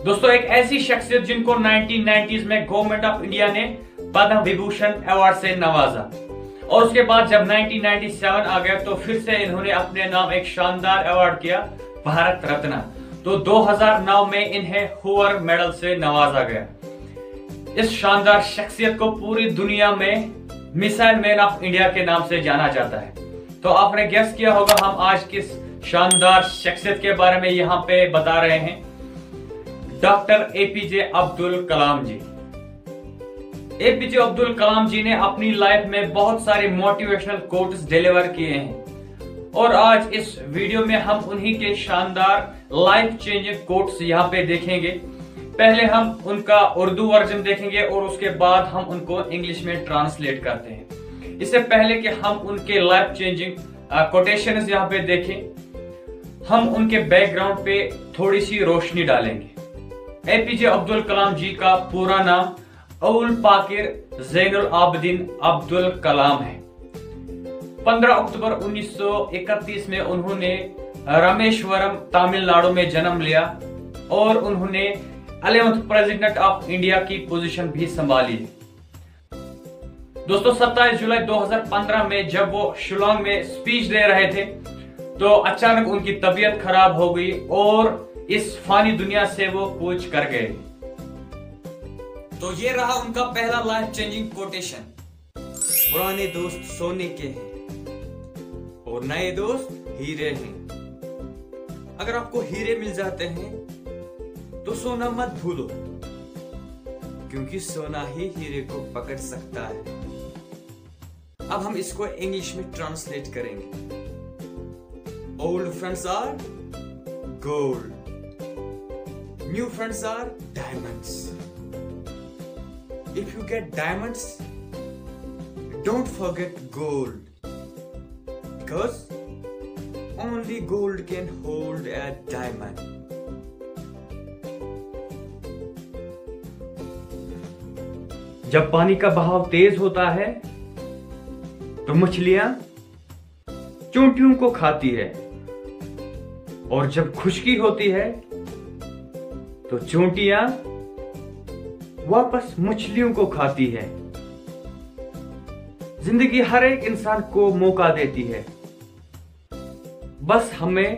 दोस्तों, एक ऐसी शख्सियत जिनको 1990s में गवर्नमेंट ऑफ इंडिया ने पद्म विभूषण अवार्ड से नवाजा और उसके बाद जब 1997 आ गया तो फिर से इन्होंने अपने नाम एक शानदार अवार्ड किया, भारत रत्न। तो 2009 में इन्हें हूवर मेडल से नवाजा गया। इस शानदार शख्सियत को पूरी दुनिया में मिसाइल मैन ऑफ इंडिया के नाम से जाना जाता है। तो आपने गेस किया होगा हम आज किस शानदार शख्सियत के बारे में यहाँ पे बता रहे हैं। डॉक्टर एपीजे अब्दुल कलाम जी। एपीजे अब्दुल कलाम जी ने अपनी लाइफ में बहुत सारे मोटिवेशनल कोट्स डिलीवर किए हैं और आज इस वीडियो में हम उन्हीं के शानदार लाइफ चेंजिंग कोट्स यहाँ पे देखेंगे। पहले हम उनका उर्दू वर्जन देखेंगे और उसके बाद हम उनको इंग्लिश में ट्रांसलेट करते हैं। इससे पहले कि हम उनके लाइफ चेंजिंग कोटेशंस यहाँ पे देखें, हम उनके बैकग्राउंड पे थोड़ी सी रोशनी डालेंगे। एपीजे अब्दुल कलाम जी का पूरा नाम अबुल पाकिर ज़ैनुल आबिदीन अब्दुल कलाम है। 15 अक्टूबर 1931 में उन्होंने रामेश्वरम तमिलनाडु में जन्म लिया और उन्होंने 11th प्रेसिडेंट ऑफ इंडिया की पोजीशन भी संभाली। दोस्तों, 27 जुलाई 2015 में जब वो शिलोंग में स्पीच दे रहे थे तो अचानक उनकी तबीयत खराब हो गई और इस फानी दुनिया से वो कूच कर गए। तो ये रहा उनका पहला लाइफ चेंजिंग कोटेशन। पुराने दोस्त सोने के हैं और नए दोस्त हीरे हैं। अगर आपको हीरे मिल जाते हैं तो सोना मत भूलो, क्योंकि सोना ही हीरे को पकड़ सकता है। अब हम इसको इंग्लिश में ट्रांसलेट करेंगे। Old friends are gold, new friends are diamonds. If you get diamonds, don't forget gold, because only gold can hold a diamond. जब पानी का बहाव तेज होता है तो मछलियां चोंटियों को खाती है और जब खुश्की होती है तो चोंटियां वापस मछलियों को खाती है। जिंदगी हर एक इंसान को मौका देती है, बस हमें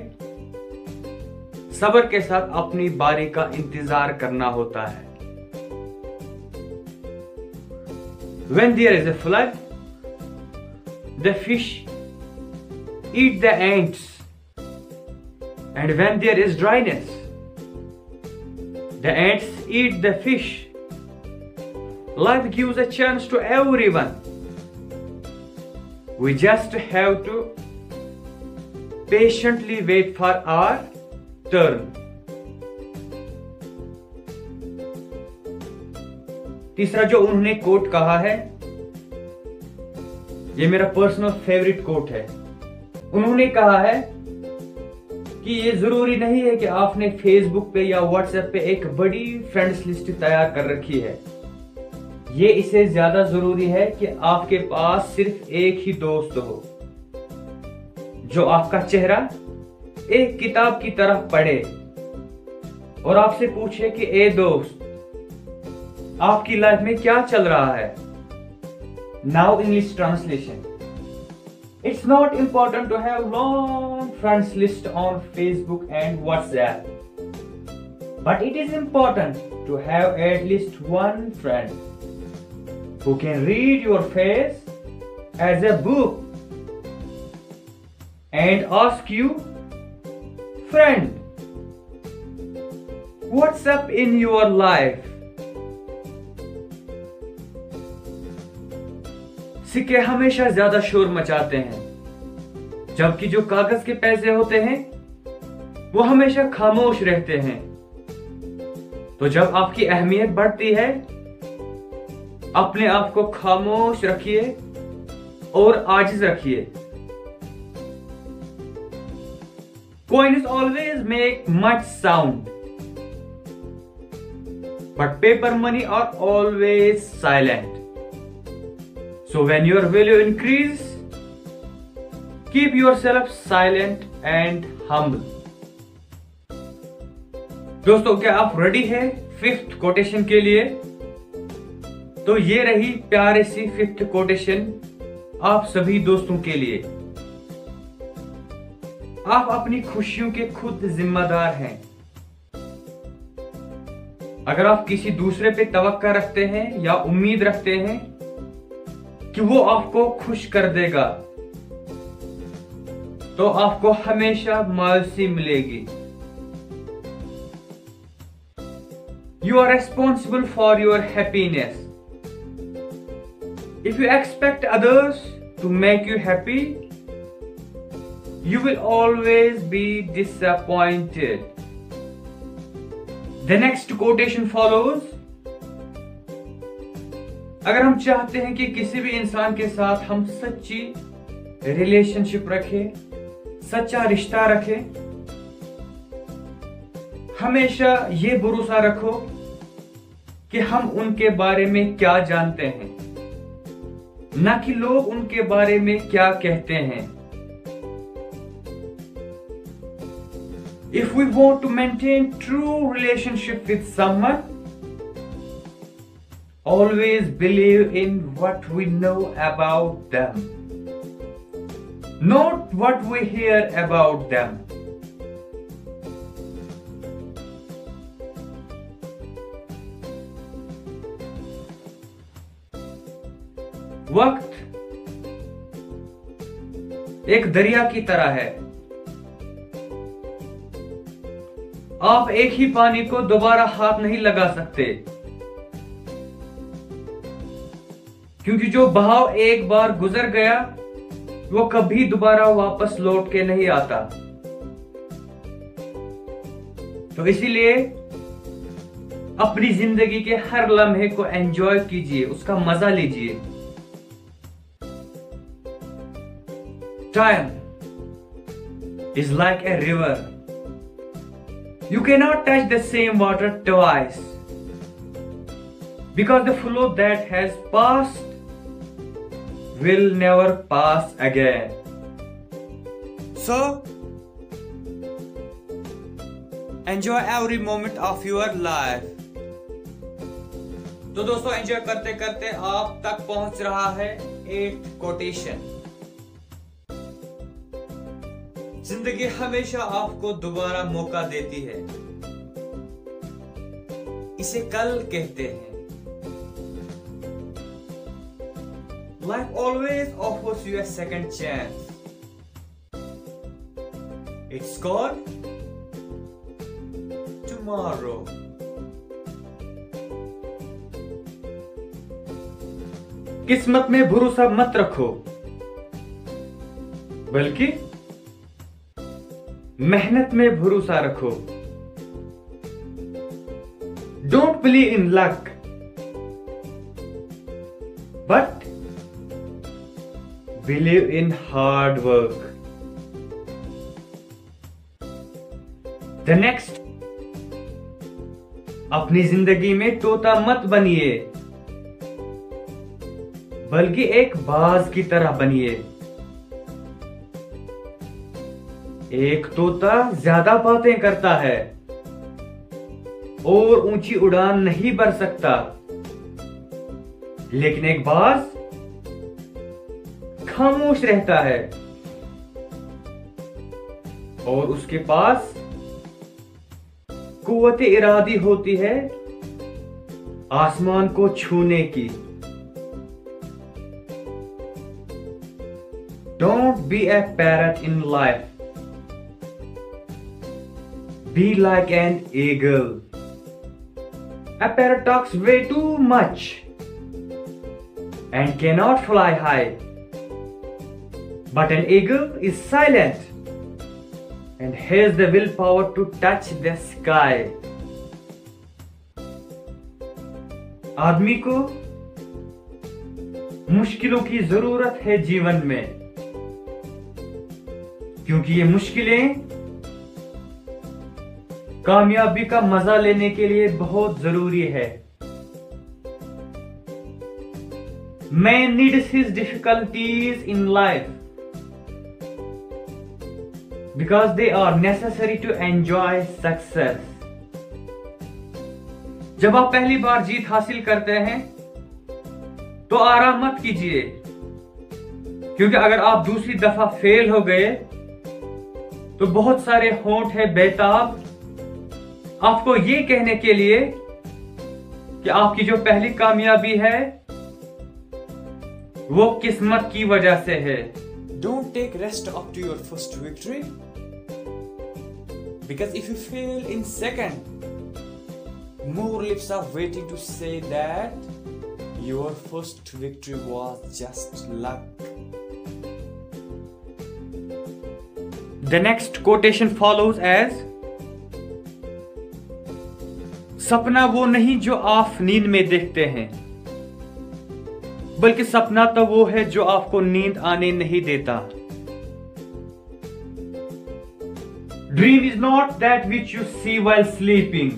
सब्र के साथ अपनी बारी का इंतजार करना होता है। When there is a flood, the fish eat the ants, and when there is dryness, the ants eat the fish. Life gives a chance to everyone. We just have to patiently wait for our turn. तीसरा जो उन्होंने coat कहा है, ये मेरा personal favourite coat है। उन्होंने कहा है कि ये जरूरी नहीं है कि आपने फेसबुक पे या व्हाट्सएप पे एक बड़ी फ्रेंड्स लिस्ट तैयार कर रखी है। ये इससे ज्यादा जरूरी है कि आपके पास सिर्फ एक ही दोस्त हो जो आपका चेहरा एक किताब की तरह पढ़े और आपसे पूछे कि ए दोस्त, आपकी लाइफ में क्या चल रहा है। Now English translation. It's not important to have long friends list on Facebook and WhatsApp, but it is important to have at least one friend who can read your face as a book and ask you, friend, what's up in your life? सिक्के हमेशा ज्यादा शोर मचाते हैं, जबकि जो कागज के पैसे होते हैं वो हमेशा खामोश रहते हैं। तो जब आपकी अहमियत बढ़ती है, अपने आप को खामोश रखिए और आजिज रखिए। Coins always make much sound, but paper money are always silent. So when your value increase, keep yourself silent and humble. दोस्तों, क्या आप रेडी हैं फिफ्थ कोटेशन के लिए? तो ये रही प्यारे सी फिफ्थ कोटेशन आप सभी दोस्तों के लिए। आप अपनी खुशियों के खुद जिम्मेदार हैं। अगर आप किसी दूसरे पे तवक्का रखते हैं या उम्मीद रखते हैं कि वो आपको खुश कर देगा, तो आपको हमेशा मायूसी मिलेगी। You are responsible for your happiness. If you expect others to make you happy, you will always be disappointed. The next quotation follows. अगर हम चाहते हैं कि किसी भी इंसान के साथ हम सच्ची रिलेशनशिप रखें, सच्चा रिश्ता रखें, हमेशा ये भरोसा रखो कि हम उनके बारे में क्या जानते हैं, ना कि लोग उनके बारे में क्या कहते हैं। If we want to maintain true relationship with someone, always believe in what we know about them, not what we hear about them. वक्त एक दरिया की तरह है। आप एक ही पानी को दोबारा हाथ नहीं लगा सकते, क्योंकि जो बहाव एक बार गुजर गया वो कभी दोबारा वापस लौट के नहीं आता। तो इसीलिए अपनी जिंदगी के हर लम्हे को एंजॉय कीजिए, उसका मजा लीजिए। Time is like a river. You cannot touch the same water twice, because the flow that has passed will never pass again. So, enjoy every moment of your life. तो दोस्तों, एंजॉय करते करते आप तक पहुंच रहा है 8th कोटेशन। जिंदगी हमेशा आपको दोबारा मौका देती है, इसे कल कहते हैं। Life always offers you a second chance. It's called tomorrow. किस्मत में भरोसा मत रखो, बल्कि मेहनत में भरोसा रखो। Don't believe in luck, but believe in hard work. The next, अपनी जिंदगी में तोता मत बनिए, बल्कि एक बाज की तरह बनिए। एक तोता ज्यादा बातें करता है और ऊंची उड़ान नहीं भर सकता, लेकिन एक बाज खामोश रहता है और उसके पास कुव्वत इरादी होती है आसमान को छूने की। Don't be a parrot in life. Be like an eagle. A parrot talks way too much and cannot fly high. But an eagle is silent and has the willpower to touch the sky. आदमी को मुश्किलों की जरूरत है जीवन में, क्योंकि ये मुश्किलें कामयाबी का मजा लेने के लिए बहुत जरूरी है। Man needs his difficulties in life because they are necessary to enjoy success. जब आप पहली बार जीत हासिल करते हैं तो आराम मत कीजिए, क्योंकि अगर आप दूसरी दफा फेल हो गए तो बहुत सारे होंठ है बेताब आपको ये कहने के लिए कि आपकी जो पहली कामयाबी है वो किस्मत की वजह से है। Don't take rest up to your first victory, because if you fail in second, more lips are waiting to say that your first victory was just luck. The next quotation follows as, सपना वो नहीं जो आप नींद में देखते हैं, बल्कि सपना तो वो है जो आपको नींद आने नहीं देता। Dream is not that which you see while sleeping.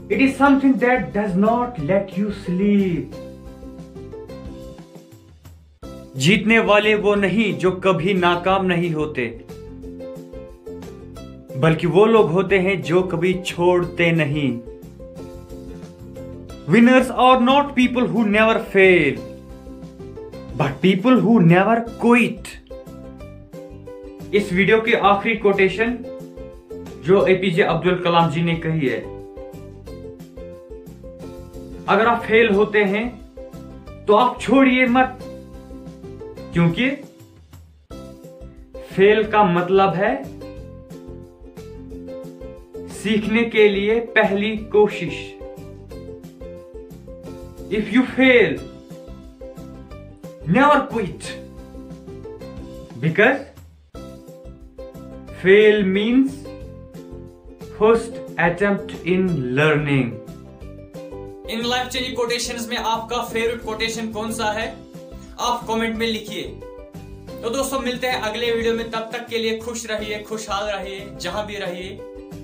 It is something that does not let you sleep. जीतने वाले वो नहीं जो कभी नाकाम नहीं होते, बल्कि वो लोग होते हैं जो कभी छोड़ते नहीं। Winners are not people who never fail, but people who never quit. इस वीडियो की आखिरी कोटेशन जो एपीजे अब्दुल कलाम जी ने कही है, अगर आप फेल होते हैं तो आप छोड़िए मत, क्योंकि फेल का मतलब है सीखने के लिए पहली कोशिश। If you fail, never quit, because fail means first attempt in learning. In life changing quotations में आपका फेवरेट कोटेशन कौन सा है, आप कमेंट में लिखिए। तो दोस्तों मिलते हैं अगले वीडियो में, तब तक के लिए खुश रहिए, खुशहाल रहिए, जहां भी रहिए,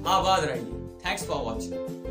आबाद रहिए। Thanks for watching.